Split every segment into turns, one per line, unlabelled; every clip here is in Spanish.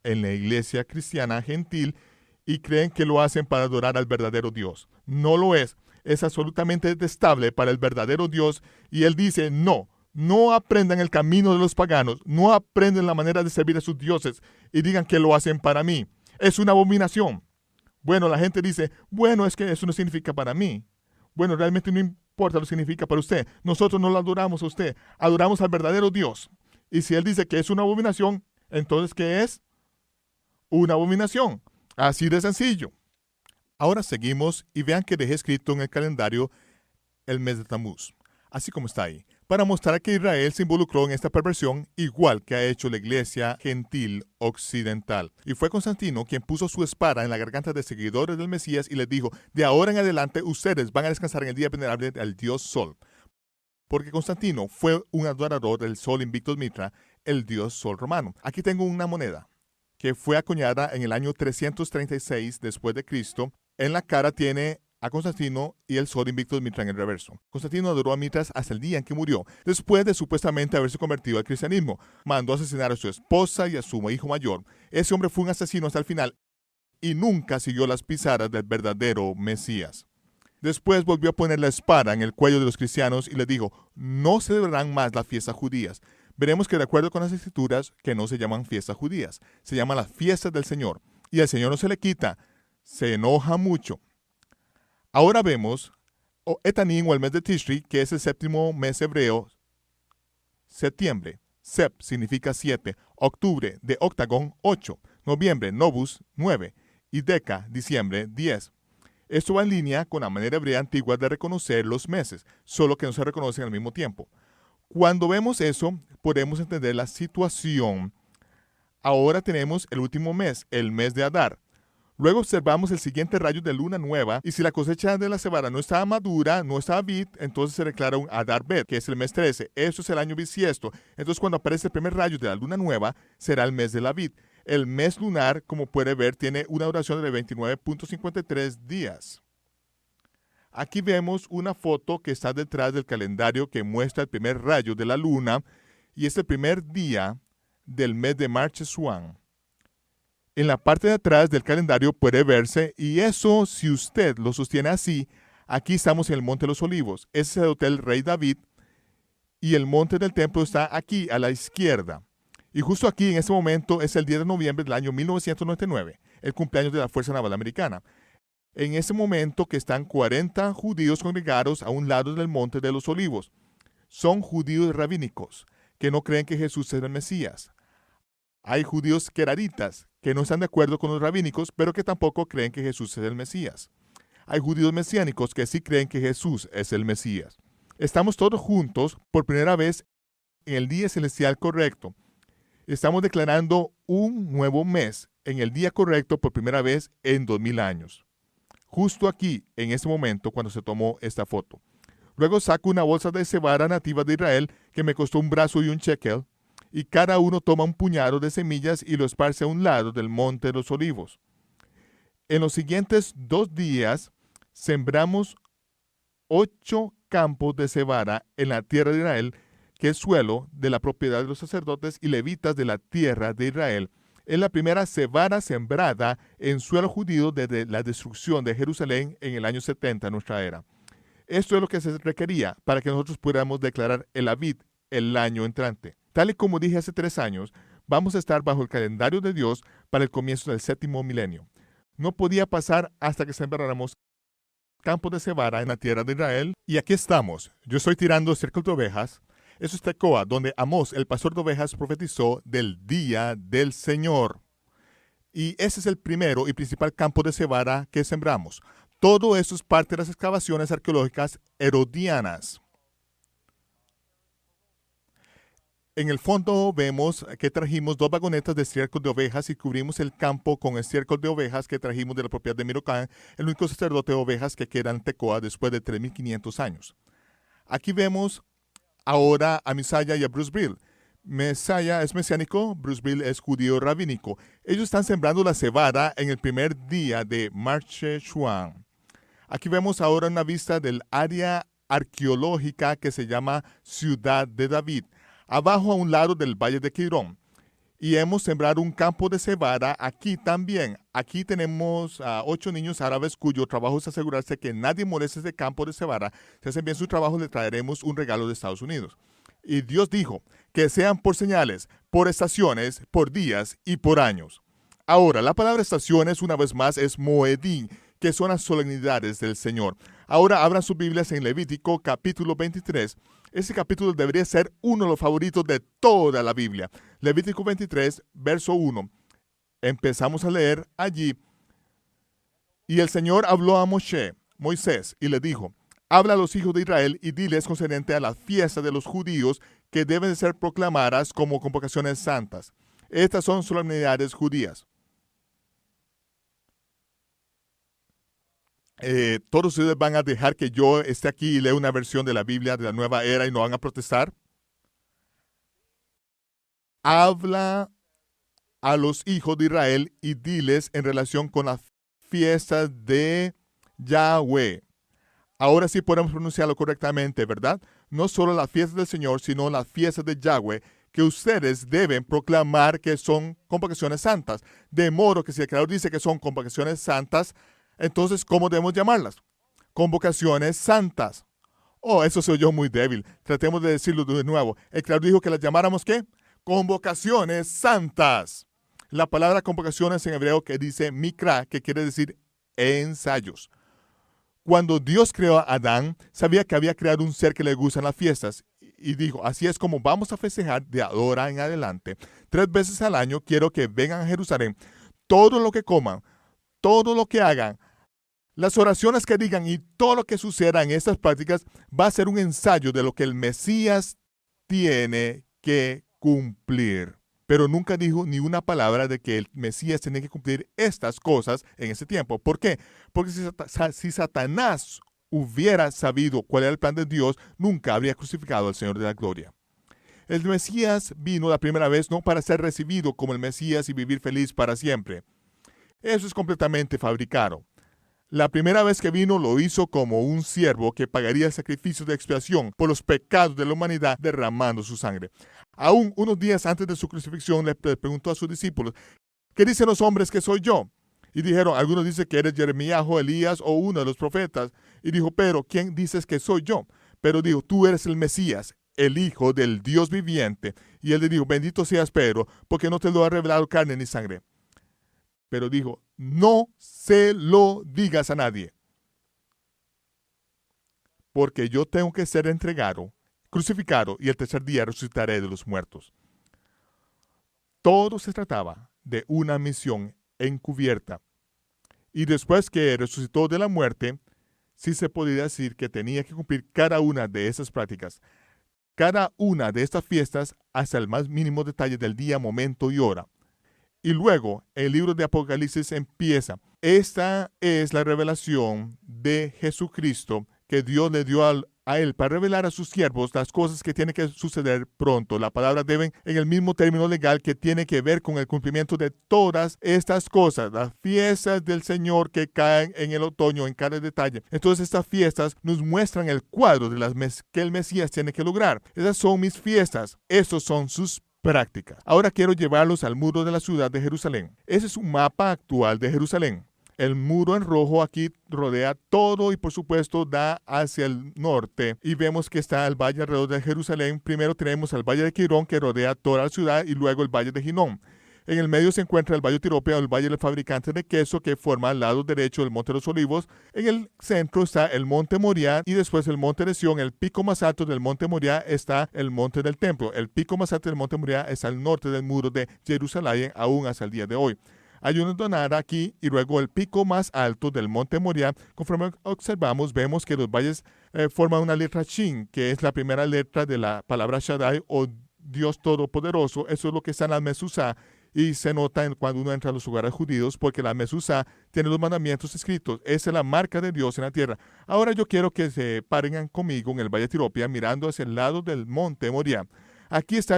en la iglesia cristiana gentil y creen que lo hacen para adorar al verdadero Dios. No lo es. Es absolutamente detestable para el verdadero Dios y Él dice, no aprendan el camino de los paganos, no aprendan la manera de servir a sus dioses y digan que lo hacen para mí. Es una abominación. Bueno, la gente dice, bueno, es que eso no significa para mí. Bueno, realmente no importa lo que significa para usted. Nosotros no lo adoramos a usted, adoramos al verdadero Dios. Y si Él dice que es una abominación, entonces ¿qué es? Una abominación. Así de sencillo. Ahora seguimos y vean que dejé escrito en el calendario el mes de Tamuz, así como está ahí, para mostrar que Israel se involucró en esta perversión igual que ha hecho la iglesia gentil occidental. Y fue Constantino quien puso su espada en la garganta de seguidores del Mesías y les dijo, de ahora en adelante ustedes van a descansar en el día venerable del dios Sol. Porque Constantino fue un adorador del Sol Invictus Mitra, el dios Sol romano. Aquí tengo una moneda que fue acuñada en el año 336 después de Cristo. En la cara tiene a Constantino y el Sol Invictus Mitra en el reverso. Constantino adoró a Mitras hasta el día en que murió, después de supuestamente haberse convertido al cristianismo. Mandó asesinar a su esposa y a su hijo mayor. Ese hombre fue un asesino hasta el final y nunca siguió las pisadas del verdadero Mesías. Después volvió a poner la espada en el cuello de los cristianos y les dijo, no celebrarán más las fiestas judías. Veremos que de acuerdo con las escrituras, que no se llaman fiestas judías, se llaman las fiestas del Señor. Y al Señor no se le quita, se enoja mucho. Ahora vemos Etanim o el mes de Tishri, que es el séptimo mes hebreo, septiembre. Sep significa 7, octubre de octagón 8, noviembre Novus 9 y Deca, diciembre 10. Esto va en línea con la manera hebrea antigua de reconocer los meses, solo que no se reconocen al mismo tiempo. Cuando vemos eso, podemos entender la situación. Ahora tenemos el último mes, el mes de Adar. Luego observamos el siguiente rayo de luna nueva y si la cosecha de la cebada no estaba madura, no estaba vid, entonces se declara un Adar Bet, que es el mes 13. Eso es el año bisiesto. Entonces cuando aparece el primer rayo de la luna nueva, será el mes de la vid. El mes lunar, como puede ver, tiene una duración de 29.53 días. Aquí vemos una foto que está detrás del calendario que muestra el primer rayo de la luna y es el primer día del mes de Marcheshuan. En la parte de atrás del calendario puede verse, y eso si usted lo sostiene así, aquí estamos en el Monte de los Olivos. Ese es el Hotel Rey David, y el Monte del Templo está aquí a la izquierda. Y justo aquí, en este momento, es el 10 de noviembre del año 1999, el cumpleaños de la Fuerza Naval Americana. En ese momento que están 40 judíos congregados a un lado del Monte de los Olivos. Son judíos rabínicos, que no creen que Jesús es el Mesías. Hay judíos queraritas, que no están de acuerdo con los rabínicos, pero que tampoco creen que Jesús es el Mesías. Hay judíos mesiánicos que sí creen que Jesús es el Mesías. Estamos todos juntos por primera vez en el día celestial correcto. Estamos declarando un nuevo mes en el día correcto por primera vez en 2000 años. Justo aquí, en este momento, cuando se tomó esta foto. Luego saco una bolsa de cebada nativa de Israel que me costó un brazo y un shekel, y cada uno toma un puñado de semillas y lo esparce a un lado del Monte de los Olivos. En los siguientes 2 días, sembramos 8 campos de cebada en la tierra de Israel, que es suelo de la propiedad de los sacerdotes y levitas de la tierra de Israel. Es la primera cebada sembrada en suelo judío desde la destrucción de Jerusalén en el año 70 de nuestra era. Esto es lo que se requería para que nosotros pudiéramos declarar el Aviv el año entrante. Tal y como dije hace 3 años, vamos a estar bajo el calendario de Dios para el comienzo del 7º milenio. No podía pasar hasta que sembráramos campos de cebada en la tierra de Israel. Y aquí estamos. Yo estoy tirando círculos de ovejas. Eso es Tecoa, donde Amós, el pastor de ovejas, profetizó del día del Señor. Y ese es el primero y principal campo de cebada que sembramos. Todo eso es parte de las excavaciones arqueológicas herodianas. En el fondo vemos que trajimos 2 vagonetas de estiércol de ovejas y cubrimos el campo con estiércol de ovejas que trajimos de la propiedad de Mirocán, el único sacerdote de ovejas que queda en Tecoa después de 3.500 años. Aquí vemos ahora a Misaya y a Bruce Brill. Misaya es mesiánico, Bruce Brill es judío rabínico. Ellos están sembrando la cebada en el primer día de Marcheshuan. Aquí vemos ahora una vista del área arqueológica que se llama Ciudad de David, abajo a un lado del Valle de Quirón. y hemos sembrado un campo de cebada aquí también. Aquí tenemos 8 niños árabes cuyo trabajo es asegurarse que nadie moleste ese campo de cebada. Si hacen bien su trabajo, le traeremos un regalo de Estados Unidos. Y Dios dijo que sean por señales, por estaciones, por días y por años. Ahora, la palabra estaciones, una vez más, es moedín, que son las solemnidades del Señor. Ahora abran sus Biblias en Levítico capítulo 23. Ese capítulo debería ser uno de los favoritos de toda la Biblia. Levítico 23, verso 1. Empezamos a leer allí. Y el Señor habló a Moisés, y le dijo: habla a los hijos de Israel y diles concerniente a la fiesta de los judíos que deben de ser proclamadas como convocaciones santas. Estas son solemnidades judías. ¿Todos ustedes van a dejar que yo esté aquí y lea una versión de la Biblia de la Nueva Era y no van a protestar? Habla a los hijos de Israel y diles en relación con las fiestas de Yahweh. Ahora sí podemos pronunciarlo correctamente, ¿verdad? No solo las fiestas del Señor, sino las fiestas de Yahweh, que ustedes deben proclamar que son convocaciones santas. De modo que si el Creador dice que son convocaciones santas, entonces, ¿cómo debemos llamarlas? Convocaciones santas. Oh, eso se oyó muy débil. Tratemos de decirlo de nuevo. El Creador dijo que las llamáramos, ¿qué? Convocaciones santas. La palabra convocaciones en hebreo que dice mikra, que quiere decir ensayos. Cuando Dios creó a Adán, sabía que había creado un ser que le gustan las fiestas. Y dijo, así es como vamos a festejar de ahora en adelante. 3 veces al año quiero que vengan a Jerusalén. Todo lo que coman, todo lo que hagan, las oraciones que digan y todo lo que suceda en estas prácticas va a ser un ensayo de lo que el Mesías tiene que cumplir. Pero nunca dijo ni una palabra de que el Mesías tenía que cumplir estas cosas en ese tiempo. ¿Por qué? Porque si Satanás hubiera sabido cuál era el plan de Dios, nunca habría crucificado al Señor de la gloria. El Mesías vino la primera vez no para ser recibido como el Mesías y vivir feliz para siempre. Eso es completamente fabricado. La primera vez que vino lo hizo como un siervo que pagaría el sacrificio de expiación por los pecados de la humanidad derramando su sangre. Aún unos días antes de su crucifixión le preguntó a sus discípulos, ¿qué dicen los hombres que soy yo? Y dijeron, algunos dicen que eres Jeremías o Elías o uno de los profetas. Y dijo, pero ¿quién dices que soy yo? Pero dijo, tú eres el Mesías, el Hijo del Dios viviente. Y él le dijo, bendito seas Pedro, porque no te lo ha revelado carne ni sangre. Pero dijo, no se lo digas a nadie, porque yo tengo que ser entregado, crucificado, y el tercer día resucitaré de los muertos. Todo se trataba de una misión encubierta. Y después que resucitó de la muerte, sí se podía decir que tenía que cumplir cada una de esas prácticas, cada una de estas fiestas hasta el más mínimo detalle del día, momento y hora. Y luego el libro de Apocalipsis empieza. Esta es la revelación de Jesucristo que Dios le dio a él para revelar a sus siervos las cosas que tienen que suceder pronto. La palabra deben en el mismo término legal que tiene que ver con el cumplimiento de todas estas cosas. Las fiestas del Señor que caen en el otoño en cada detalle. Entonces estas fiestas nos muestran el cuadro de las que el Mesías tiene que lograr. Esas son mis fiestas. Esos son sus práctica. Ahora quiero llevarlos al muro de la ciudad de Jerusalén. Ese es un mapa actual de Jerusalén. El muro en rojo aquí rodea todo y por supuesto da hacia el norte. Y vemos que está el valle alrededor de Jerusalén. Primero tenemos el valle de Quirón que rodea toda la ciudad y luego el valle de Ginón. En el medio se encuentra el Valle de Tiropea o el Valle del Fabricante de Queso que forma al lado derecho del Monte de los Olivos. En el centro está el Monte Moriah y después el Monte de Sión. El pico más alto del Monte Moriah está el Monte del Templo. El pico más alto del Monte Moriah está al norte del muro de Jerusalén aún hasta el día de hoy. Hay una donada aquí y luego el pico más alto del Monte Moriah. Conforme observamos, vemos que los valles forman una letra Shin, que es la primera letra de la palabra Shaddai o Dios Todopoderoso. Eso es lo que está en la Mezuzá. Y se nota cuando uno entra a los lugares judíos porque la Mezuzá tiene los mandamientos escritos. Esa es la marca de Dios en la tierra. Ahora yo quiero que se paren conmigo en el Valle de Tiropea mirando hacia el lado del Monte Moriah. Aquí está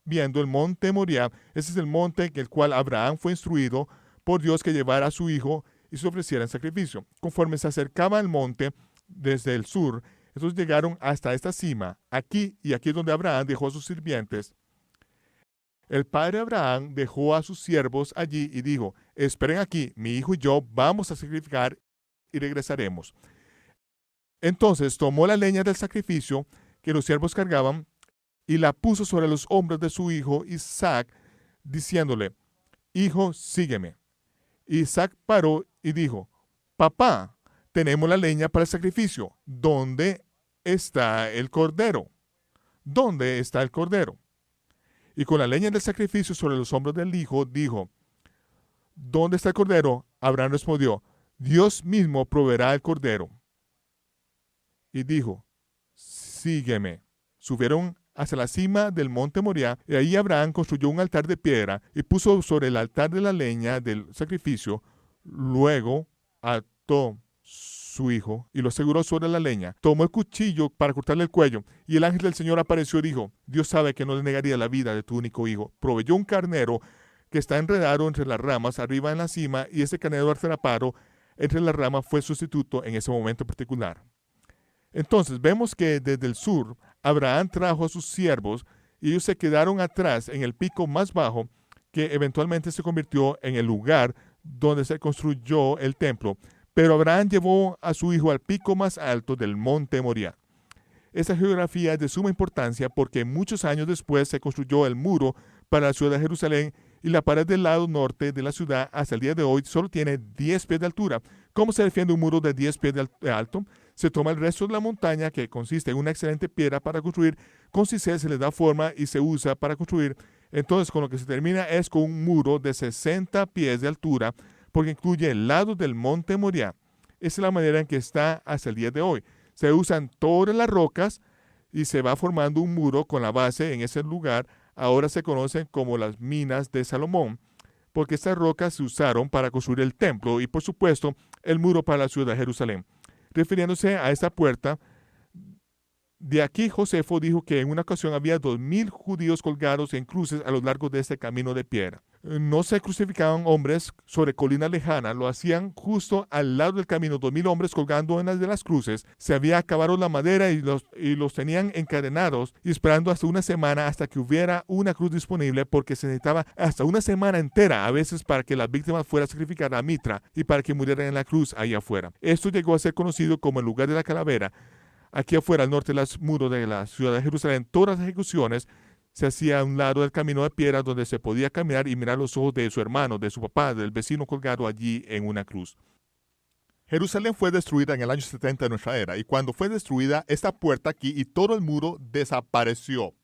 viendo el Monte Moriah. Ese es el monte en el cual Abraham fue instruido por Dios que llevara a su hijo y se ofreciera en sacrificio. Conforme se acercaba al monte desde el sur, entonces llegaron hasta esta cima. Aquí y aquí es donde Abraham dejó a sus sirvientes. El padre Abraham dejó a sus siervos allí y dijo, esperen aquí, mi hijo y yo vamos a sacrificar y regresaremos. Entonces tomó la leña del sacrificio que los siervos cargaban y la puso sobre los hombros de su hijo Isaac, diciéndole, hijo, sígueme. Isaac paró y dijo, papá, tenemos la leña para el sacrificio. ¿Dónde está el cordero? ¿Dónde está el cordero? Y con la leña del sacrificio sobre los hombros del hijo, dijo, ¿dónde está el cordero? Abraham respondió, Dios mismo proveerá el cordero. Y dijo, sígueme. Subieron hacia la cima del monte Moriah, y ahí Abraham construyó un altar de piedra y puso sobre el altar de la leña del sacrificio. Luego ató su hijo y lo aseguró sobre la leña. Tomó el cuchillo para cortarle el cuello, y el ángel del Señor apareció y dijo, Dios sabe que no le negaría la vida de tu único hijo. Proveyó un carnero que está enredado entre las ramas arriba en la cima, y ese carnero atrapado entre las ramas fue sustituto en ese momento particular. Entonces vemos que desde el sur Abraham trajo a sus siervos y ellos se quedaron atrás en el pico más bajo, que eventualmente se convirtió en el lugar donde se construyó el templo. Pero Abraham llevó a su hijo al pico más alto del monte Moriah. Esta geografía es de suma importancia porque muchos años después se construyó el muro para la ciudad de Jerusalén, y la pared del lado norte de la ciudad hasta el día de hoy solo tiene 10 pies de altura. ¿Cómo se defiende un muro de 10 pies de alto? Se toma el resto de la montaña, que consiste en una excelente piedra para construir, con cincel se le da forma y se usa para construir. Entonces, con lo que se termina es con un muro de 60 pies de altura, porque incluye el lado del monte Moriah. Esa es la manera en que está hasta el día de hoy. Se usan todas las rocas y se va formando un muro con la base en ese lugar. Ahora se conocen como las minas de Salomón, porque estas rocas se usaron para construir el templo y, por supuesto, el muro para la ciudad de Jerusalén. Refiriéndose a esta puerta, de aquí Josefo dijo que en una ocasión había 2,000 judíos colgados en cruces a lo largo de este camino de piedra. No se crucificaban hombres sobre colinas lejanas, lo hacían justo al lado del camino, 2,000 hombres colgando en las de las cruces. Se había acabado la madera y los tenían encadenados y esperando hasta una semana hasta que hubiera una cruz disponible, porque se necesitaba hasta una semana entera a veces para que las víctimas fueran sacrificadas a Mitra y para que murieran en la cruz ahí afuera. Esto llegó a ser conocido como el lugar de la calavera. Aquí afuera, al norte de los muros de la ciudad de Jerusalén, todas las ejecuciones se hacían a un lado del camino de piedra, donde se podía caminar y mirar los ojos de su hermano, de su papá, del vecino colgado allí en una cruz. Jerusalén fue destruida en el año 70 de nuestra era, y cuando fue destruida, esta puerta aquí y todo el muro desapareció.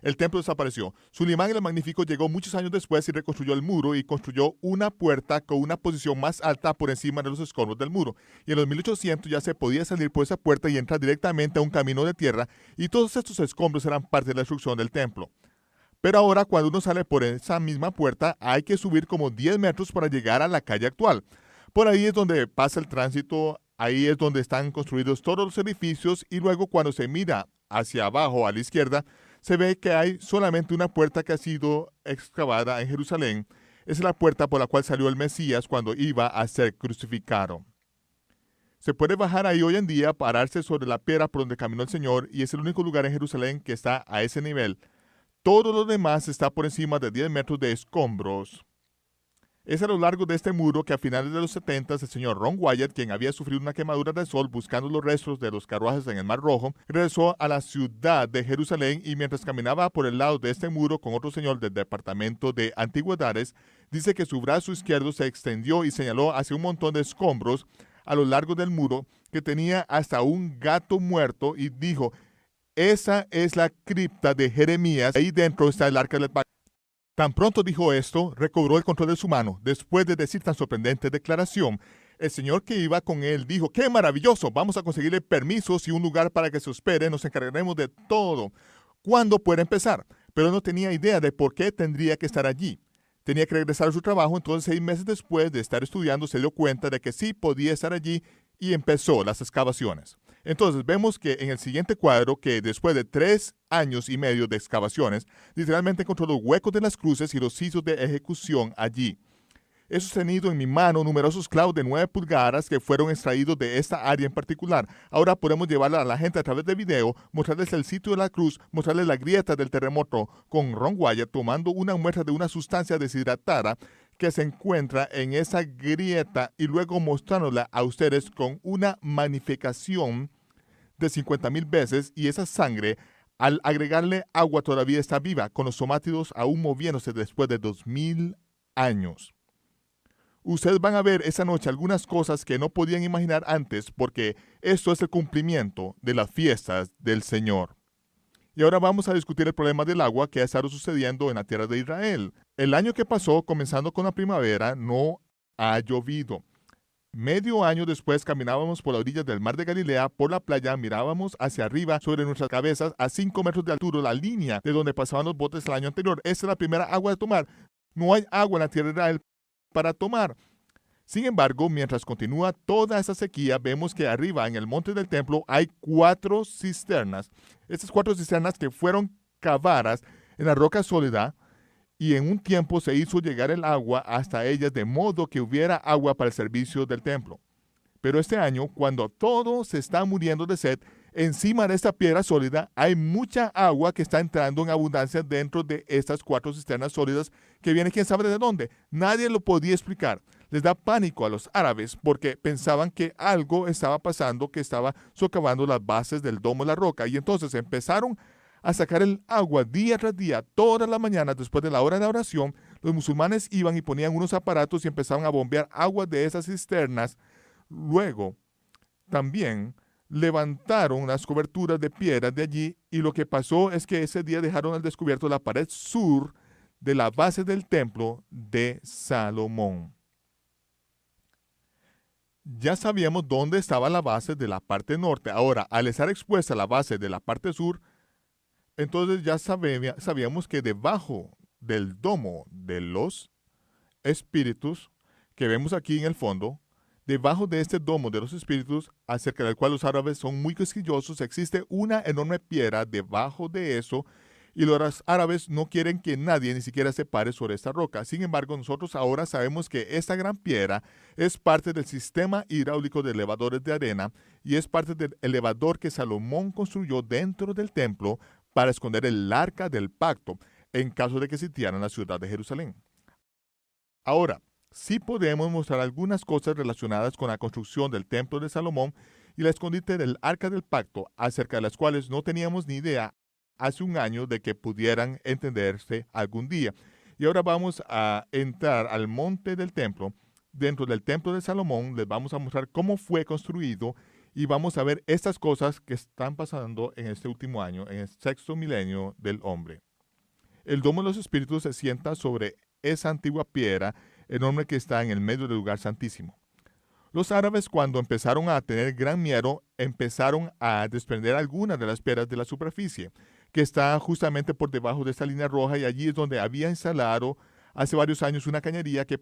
El templo desapareció. Sulimán el Magnífico llegó muchos años después y reconstruyó el muro y construyó una puerta con una posición más alta por encima de los escombros del muro. Y en los 1800 ya se podía salir por esa puerta y entrar directamente a un camino de tierra, y todos estos escombros eran parte de la destrucción del templo. Pero ahora, cuando uno sale por esa misma puerta, hay que subir como 10 metros para llegar a la calle actual. Por ahí es donde pasa el tránsito, ahí es donde están construidos todos los edificios, y luego cuando se mira hacia abajo a la izquierda, se ve que hay solamente una puerta que ha sido excavada en Jerusalén. Esa es la puerta por la cual salió el Mesías cuando iba a ser crucificado. Se puede bajar ahí hoy en día, pararse sobre la piedra por donde caminó el Señor, y es el único lugar en Jerusalén que está a ese nivel. Todo lo demás está por encima de 10 metros de escombros. Es a lo largo de este muro que a finales de los 70 el señor Ron Wyatt, quien había sufrido una quemadura de sol buscando los restos de los carruajes en el Mar Rojo, regresó a la ciudad de Jerusalén, y mientras caminaba por el lado de este muro con otro señor del Departamento de Antigüedades, dice que su brazo izquierdo se extendió y señaló hacia un montón de escombros a lo largo del muro que tenía hasta un gato muerto, y dijo, esa es la cripta de Jeremías, ahí dentro está el arca del pacto. Tan pronto dijo esto, recobró el control de su mano. Después de decir tan sorprendente declaración, el señor que iba con él dijo, ¡qué maravilloso! Vamos a conseguirle permisos y un lugar para que se hospede, nos encargaremos de todo. ¿Cuándo puede empezar? Pero no tenía idea de por qué tendría que estar allí. Tenía que regresar a su trabajo, entonces 6 meses después de estar estudiando se dio cuenta de que sí podía estar allí y empezó las excavaciones. Entonces vemos que en el siguiente cuadro que después de 3 años y medio de excavaciones, literalmente encontró los huecos de las cruces y los sitios de ejecución allí. He sostenido en mi mano numerosos clavos de 9 pulgadas que fueron extraídos de esta área en particular. Ahora podemos llevarla a la gente a través de video, mostrarles el sitio de la cruz, mostrarles la grieta del terremoto con Ron Wyatt tomando una muestra de una sustancia deshidratada que se encuentra en esa grieta y luego mostrándola a ustedes con una magnificación de 50,000 veces, y esa sangre, al agregarle agua, todavía está viva, con los somátidos aún moviéndose después de 2000 años. Ustedes van a ver esa noche algunas cosas que no podían imaginar antes, porque esto es el cumplimiento de las fiestas del Señor. Y ahora vamos a discutir el problema del agua que ha estado sucediendo en la tierra de Israel. El año que pasó, comenzando con la primavera, no ha llovido. Medio año después caminábamos por la orilla del mar de Galilea, por la playa, mirábamos hacia arriba sobre nuestras cabezas a 5 metros de altura, la línea de donde pasaban los botes el año anterior. Esta es la primera agua de tomar. No hay agua en la tierra de Israel para tomar. Sin embargo, mientras continúa toda esa sequía, vemos que arriba en el monte del templo hay 4 cisternas. Estas 4 cisternas que fueron cavadas en la roca sólida, y en un tiempo se hizo llegar el agua hasta ellas de modo que hubiera agua para el servicio del templo. Pero este año, cuando todo se está muriendo de sed, encima de esta piedra sólida hay mucha agua que está entrando en abundancia dentro de estas 4 cisternas sólidas que viene quién sabe de dónde. Nadie lo podía explicar. Les da pánico a los árabes porque pensaban que algo estaba pasando, que estaba socavando las bases del domo de la roca, y entonces empezaron a sacar el agua día tras día, todas las mañanas después de la hora de oración. Los musulmanes iban y ponían unos aparatos y empezaban a bombear agua de esas cisternas. Luego, también levantaron las coberturas de piedras de allí, y lo que pasó es que ese día dejaron al descubierto la pared sur de la base del templo de Salomón. Ya sabíamos dónde estaba la base de la parte norte. Ahora, al estar expuesta la base de la parte sur, entonces ya sabíamos que debajo del domo de los espíritus, que vemos aquí en el fondo, debajo de este domo de los espíritus, acerca del cual los árabes son muy quisquillosos, existe una enorme piedra debajo de eso, y los árabes no quieren que nadie ni siquiera se pare sobre esta roca. Sin embargo, nosotros ahora sabemos que esta gran piedra es parte del sistema hidráulico de elevadores de arena, y es parte del elevador que Salomón construyó dentro del templo para esconder el arca del pacto en caso de que sitiaran la ciudad de Jerusalén. Ahora, sí podemos mostrar algunas cosas relacionadas con la construcción del templo de Salomón y la escondite del arca del pacto, acerca de las cuales no teníamos ni idea hace un año de que pudieran entenderse algún día. Y ahora vamos a entrar al monte del templo. Dentro del templo de Salomón les vamos a mostrar cómo fue construido, y vamos a ver estas cosas que están pasando en este último año, en el 6º milenio del hombre. El domo de los espíritus se sienta sobre esa antigua piedra enorme que está en el medio del lugar santísimo. Los árabes, cuando empezaron a tener gran miedo, empezaron a desprender algunas de las piedras de la superficie, que está justamente por debajo de esta línea roja, y allí es donde había instalado hace varios años una cañería que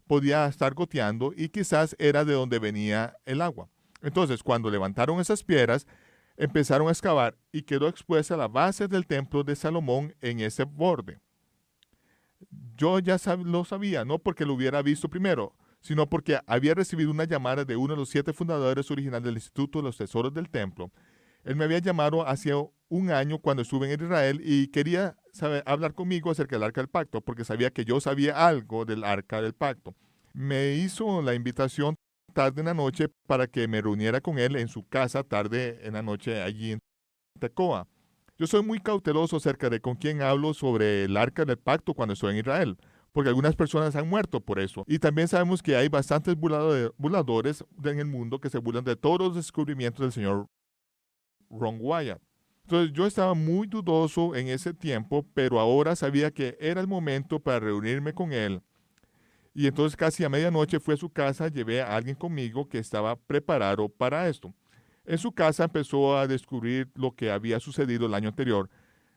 podía estar goteando, y quizás era de donde venía el agua. Entonces, cuando levantaron esas piedras, empezaron a excavar y quedó expuesta la base del templo de Salomón en ese borde. Yo ya lo sabía, no porque lo hubiera visto primero, sino porque había recibido una llamada de uno de los 7 fundadores originales del Instituto de los Tesoros del Templo. Él me había llamado hace un año cuando estuve en Israel y quería hablar conmigo acerca del Arca del Pacto, porque sabía que yo sabía algo del Arca del Pacto. Me hizo la invitación tarde en la noche para que me reuniera con él en su casa tarde en la noche allí en Tecoa. Yo soy muy cauteloso acerca de con quién hablo sobre el Arca del Pacto cuando estoy en Israel, porque algunas personas han muerto por eso. Y también sabemos que hay bastantes burladores en el mundo que se burlan de todos los descubrimientos del señor Ron Wyatt. Entonces yo estaba muy dudoso en ese tiempo, pero ahora sabía que era el momento para reunirme con él. Y entonces casi a medianoche fui a su casa, llevé a alguien conmigo que estaba preparado para esto. En su casa empezó a descubrir lo que había sucedido el año anterior,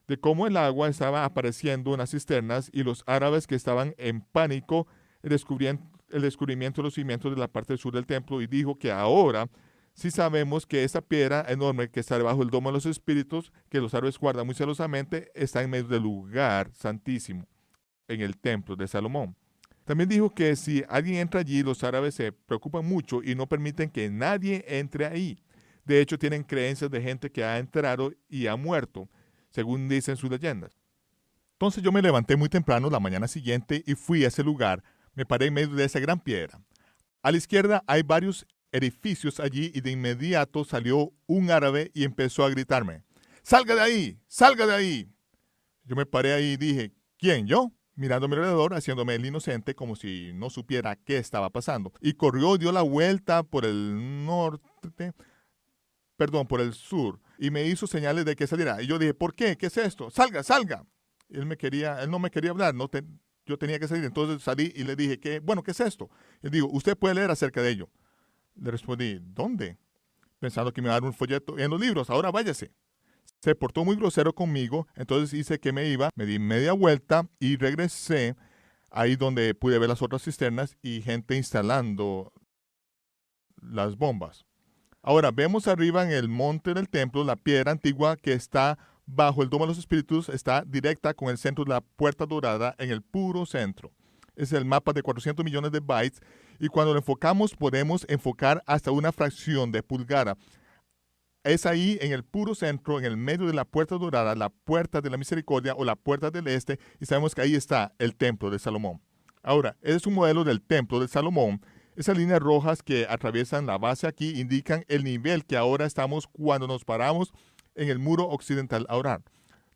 de cómo el agua estaba apareciendo en las cisternas, y los árabes que estaban en pánico el descubrimiento de los cimientos de la parte sur del templo, y dijo que ahora sí sabemos que esa piedra enorme que está debajo del domo de los espíritus, que los árabes guardan muy celosamente, está en medio del lugar santísimo, en el templo de Salomón. También dijo que si alguien entra allí, los árabes se preocupan mucho y no permiten que nadie entre ahí. De hecho, tienen creencias de gente que ha entrado y ha muerto, según dicen sus leyendas. Entonces yo me levanté muy temprano la mañana siguiente y fui a ese lugar. Me paré en medio de esa gran piedra. A la izquierda hay varios edificios allí y de inmediato salió un árabe y empezó a gritarme: ¡Salga de ahí! ¡Salga de ahí! Yo me paré ahí y dije: ¿Quién? ¿Yo? Mirando a mi alrededor, haciéndome el inocente como si no supiera qué estaba pasando. Y corrió, dio la vuelta por el norte, por el sur, y me hizo señales de que saliera. Y yo dije: ¿por qué? ¿Qué es esto? ¡Salga, salga! Él no me quería hablar, yo tenía que salir. Entonces salí y le dije: ¿qué es esto? Él dijo: usted puede leer acerca de ello. Le respondí: ¿dónde? Pensando que me iba a dar un folleto en los libros. Ahora váyase. Se portó muy grosero conmigo, entonces hice que me iba, me di media vuelta y regresé ahí donde pude ver las otras cisternas y gente instalando las bombas. Ahora vemos arriba en el monte del templo la piedra antigua que está bajo el domo de los espíritus, está directa con el centro de la puerta dorada en el puro centro. Es el mapa de 400 millones de bytes y cuando lo enfocamos podemos enfocar hasta una fracción de pulgada. Es ahí en el puro centro, en el medio de la puerta dorada, la puerta de la misericordia o la puerta del este, y sabemos que ahí está el templo de Salomón. Ahora, ese es un modelo del templo de Salomón. Esas líneas rojas que atraviesan la base aquí indican el nivel que ahora estamos cuando nos paramos en el muro occidental a orar.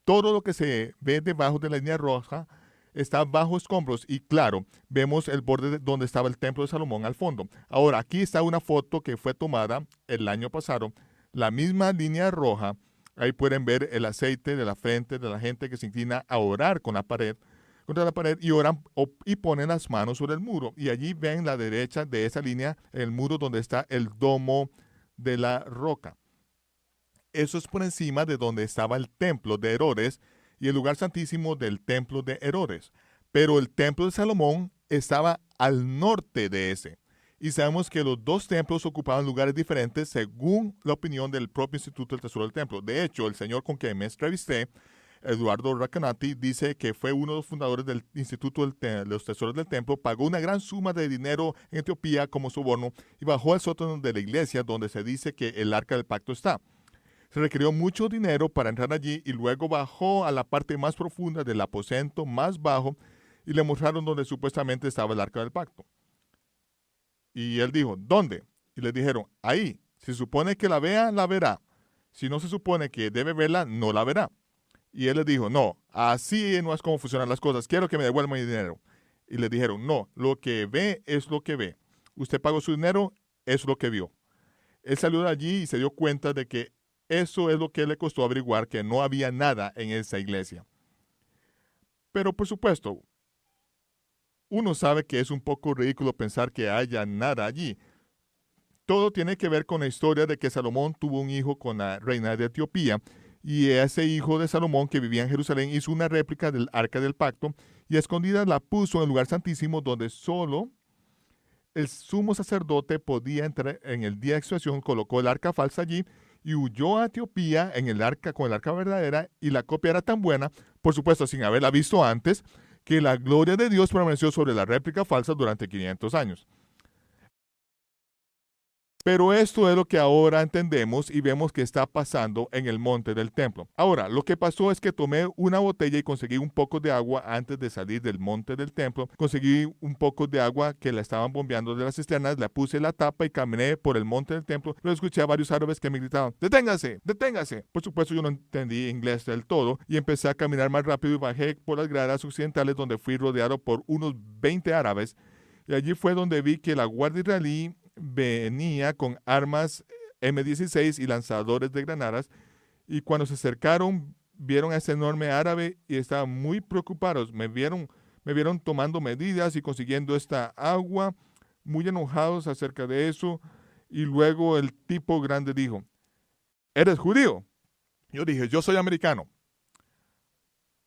Todo lo que se ve debajo de la línea roja está bajo escombros y claro, vemos el borde donde estaba el templo de Salomón al fondo. Ahora, aquí está una foto que fue tomada el año pasado. La misma línea roja, ahí pueden ver el aceite de la frente de la gente que se inclina a orar contra la pared y oran y ponen las manos sobre el muro. Y allí ven la derecha de esa línea, el muro donde está el domo de la roca. Eso es por encima de donde estaba el templo de Herodes y el lugar santísimo del templo de Herodes. Pero el templo de Salomón estaba al norte de ese. Y sabemos que los dos templos ocupaban lugares diferentes según la opinión del propio Instituto del Tesoro del Templo. De hecho, el señor con quien me entrevisté, Eduardo Racanati, dice que fue uno de los fundadores del Instituto de los Tesoros del Templo, pagó una gran suma de dinero en Etiopía como soborno y bajó al sótano de la iglesia donde se dice que el arca del pacto está. Se requirió mucho dinero para entrar allí y luego bajó a la parte más profunda del aposento más bajo y le mostraron donde supuestamente estaba el arca del pacto. Y él dijo: ¿dónde? Y le dijeron: ahí. Si se supone que la vea, la verá. Si no se supone que debe verla, no la verá. Y él le dijo: no, así no es como funcionan las cosas. Quiero que me devuelva mi dinero. Y le dijeron: no, lo que ve es lo que ve. Usted pagó su dinero, es lo que vio. Él salió de allí y se dio cuenta de que eso es lo que le costó averiguar que no había nada en esa iglesia. Pero por supuesto, uno sabe que es un poco ridículo pensar que haya nada allí. Todo tiene que ver con la historia de que Salomón tuvo un hijo con la reina de Etiopía y ese hijo de Salomón que vivía en Jerusalén hizo una réplica del arca del pacto y a escondidas la puso en el lugar santísimo donde solo el sumo sacerdote podía entrar en el día de expiación. Colocó el arca falsa allí y huyó a Etiopía con el arca verdadera y la copia era tan buena, por supuesto sin haberla visto antes, que la gloria de Dios permaneció sobre la réplica falsa durante 500 años. Pero esto es lo que ahora entendemos y vemos que está pasando en el monte del templo. Ahora, lo que pasó es que tomé una botella y conseguí un poco de agua antes de salir del monte del templo. Conseguí un poco de agua que la estaban bombeando de las cisternas, la puse en la tapa y caminé por el monte del templo. Luego escuché a varios árabes que me gritaban: ¡deténgase! ¡Deténgase! Por supuesto, yo no entendí inglés del todo y empecé a caminar más rápido y bajé por las gradas occidentales donde fui rodeado por unos 20 árabes. Y allí fue donde vi que la guardia israelí venía con armas M16 y lanzadores de granadas, y cuando se acercaron vieron a ese enorme árabe y estaban muy preocupados. Me vieron tomando medidas y consiguiendo esta agua, muy enojados acerca de eso. Y luego el tipo grande dijo: ¿eres judío? Yo dije: yo soy americano.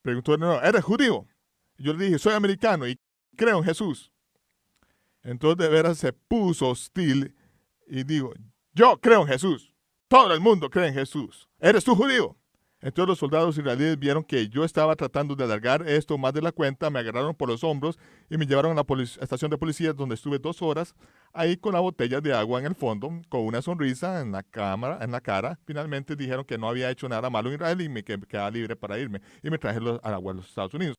Preguntó: no, ¿eres judío? Yo le dije: soy americano y creo en Jesús. Entonces de veras se puso hostil y dijo: yo creo en Jesús. Todo el mundo cree en Jesús. ¿Eres tú judío? Entonces los soldados israelíes vieron que yo estaba tratando de alargar esto más de la cuenta, me agarraron por los hombros y me llevaron a la estación de policía donde estuve 2 horas, ahí con la botella de agua en el fondo, con una sonrisa en la cara. Finalmente dijeron que no había hecho nada malo en Israel y que me quedaba libre para irme y me traje a los Estados Unidos.